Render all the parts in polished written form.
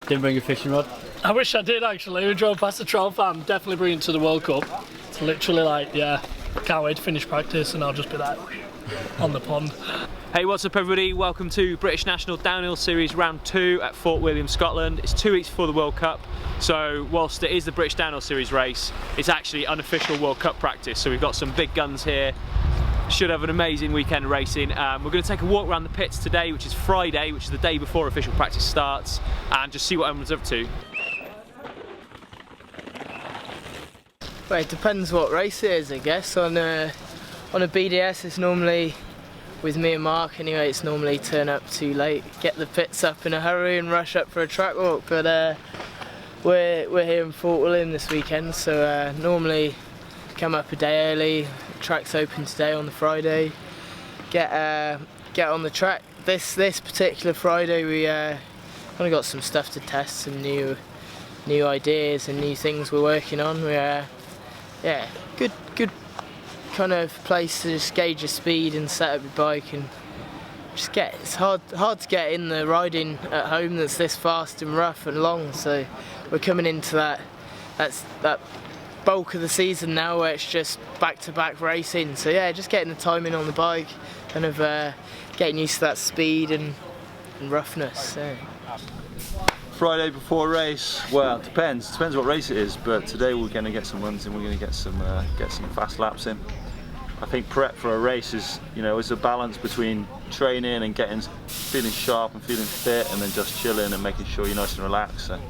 Didn't bring a fishing rod? I wish I did actually. We drove past the troll farm. Definitely bring it to the World Cup. It's literally like, yeah, can't wait to finish practice and I'll just be like on the pond. Hey, what's up everybody? Welcome to British National Downhill Series Round 2 at Fort William, Scotland. It's 2 weeks before the World Cup, so whilst it is the British Downhill Series race, it's actually unofficial World Cup practice, so we've got some big guns here. Should have an amazing weekend of racing. We're going to take a walk around the pits today, which is Friday, which is the day before official practice starts, and just see what everyone's up to. Well, it depends what race it is, I guess. On a BDS, it's normally, with me and Mark anyway, it's normally turn up too late, get the pits up in a hurry and rush up for a track walk. But we're here in Fort William this weekend, so normally come up a day early. Track's open today on the Friday. Get on the track. This particular Friday we kind of got some stuff to test, some new ideas and new things we're working on. Yeah, good kind of place to just gauge your speed and set up your bike and just it's hard to get in the riding at home that's this fast and rough and long, so we're coming into that bulk of the season now where it's just back-to-back racing. So yeah, just getting the timing on the bike, kind of getting used to that speed and roughness. So. Friday before race, well, it depends what race it is, but today we're going to get some runs in, we're going to get some fast laps in. I think prep for a race is, it's a balance between training and feeling sharp and feeling fit, and then just chilling and making sure you're nice and relaxed. So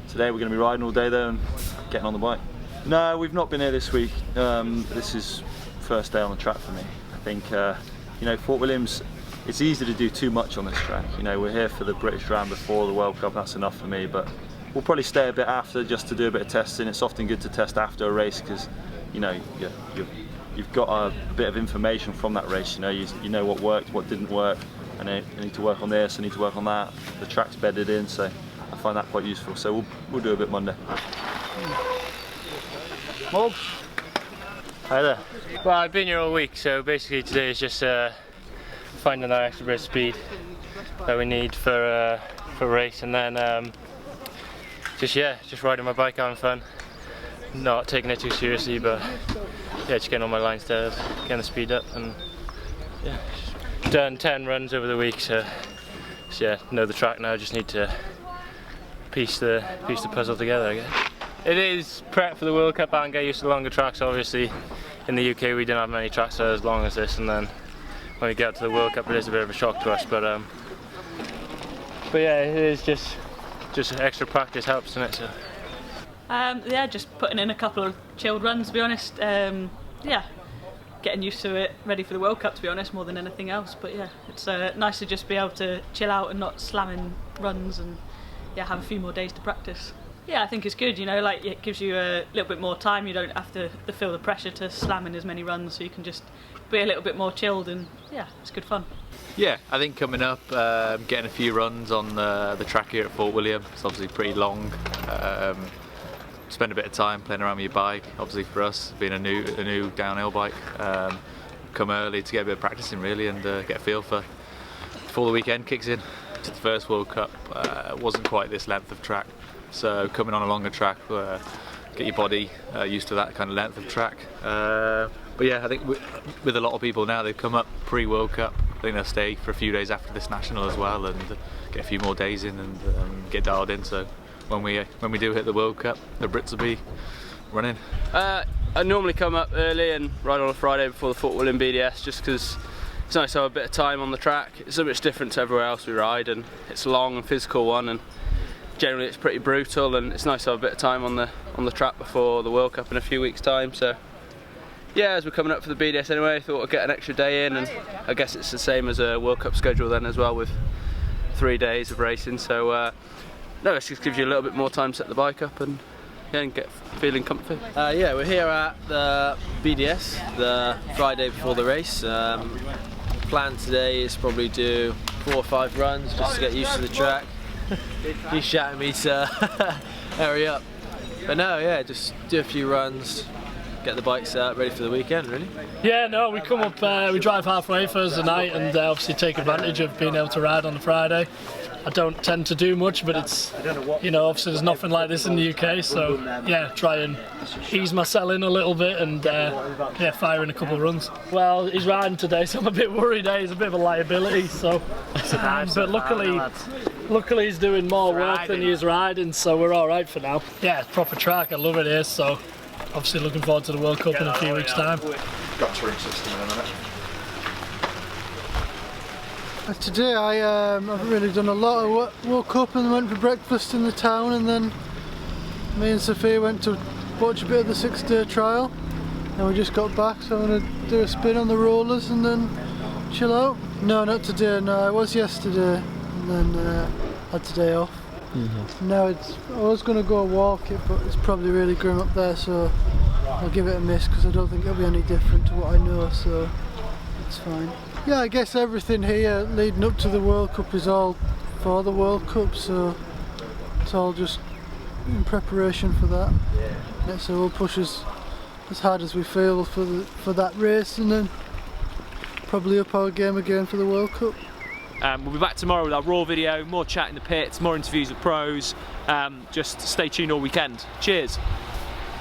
today we're going to be riding all day though and getting on the bike. No, we've not been here this week. This is first day on the track for me. I think, Fort William's, it's easy to do too much on this track. We're here for the British Round before the World Cup, that's enough for me, but we'll probably stay a bit after just to do a bit of testing. It's often good to test after a race because, you've got a bit of information from that race. You know what worked, what didn't work, and I need to work on this, I need to work on that. The track's bedded in, so I find that quite useful. So we'll do a bit Monday. Morg. Hi there. Well, I've been here all week, so basically today is just finding that extra bit of speed that we need for a race, and then just riding my bike, having fun, not taking it too seriously, but yeah, just getting on my line instead, getting the speed up, and yeah, done 10 runs over the week, so yeah, know the track now. Just need to piece the puzzle together, I guess. It is prep for the World Cup and get used to the longer tracks. Obviously, in the UK we didn't have many tracks that are as long as this, and then when we get to the World Cup it is a bit of a shock to us. But yeah, it is just extra practice helps, doesn't it? So. Yeah, just putting in a couple of chilled runs, to be honest. Yeah, getting used to it, ready for the World Cup, to be honest, more than anything else. But yeah, it's nice to just be able to chill out and not slamming runs, and yeah, have a few more days to practice. Yeah, I think it's good, like it gives you a little bit more time. You don't have to feel the pressure to slam in as many runs, so you can just be a little bit more chilled, and yeah, it's good fun. Yeah, I think coming up, getting a few runs on the track here at Fort William. It's obviously pretty long. Spend a bit of time playing around with your bike. Obviously for us, being a new downhill bike, come early to get a bit of practicing really, and get a feel for before the weekend kicks in. The first World Cup wasn't quite this length of track. So coming on a longer track, get your body used to that kind of length of track. But yeah, I think with a lot of people now, they've come up pre-World Cup. I think they'll stay for a few days after this national as well, and get a few more days in and get dialed in. So when we do hit the World Cup, the Brits will be running. I normally come up early and ride on a Friday before the Fort William BDS, just because it's nice to have a bit of time on the track. It's a bit different to everywhere else we ride, and it's a long and physical one, and generally it's pretty brutal, and it's nice to have a bit of time on the track before the World Cup in a few weeks' time. So yeah, as we're coming up for the BDS anyway, I thought I'd get an extra day in, and I guess it's the same as a World Cup schedule then as well, with 3 days of racing. So no, it just gives you a little bit more time to set the bike up and get feeling comfy. Yeah, we're here at the BDS, the Friday before the race. Plan today is probably do 4 or 5 runs just to get used to the track. He's shouting me to hurry up. But no, yeah, just do a few runs, get the bike set up, ready for the weekend, really. Yeah, no, we come up, we drive halfway Thursday night, and obviously take advantage of being able to ride on the Friday. I don't tend to do much, but it's, you know, obviously there's nothing like this in the UK, so yeah, try and ease myself in a little bit and yeah, fire in a couple of runs. Well, he's riding today, so I'm a bit worried. He's a bit of a liability, so but luckily he's doing more work than he is riding, so we're all right for now. Yeah, proper track. I love it here, so obviously looking forward to the World Cup in a few weeks' time. Got touring system in a minute. Today I haven't really done a lot. I woke up and went for breakfast in the town, and then me and Sophia went to watch a bit of the 6-day trial, and we just got back, so I'm going to do a spin on the rollers and then chill out. No, not today, no, I was yesterday and then had today off. Now I was going to go walk it, but it's probably really grim up there, so I'll give it a miss because I don't think it'll be any different to what I know, so it's fine. Yeah, I guess everything here leading up to the World Cup is all for the World Cup, so it's all just in preparation for that. Yeah, so we'll push as hard as we feel for that race, and then probably up our game again for the World Cup. We'll be back tomorrow with our raw video, more chat in the pits, more interviews with pros. Just stay tuned all weekend. Cheers.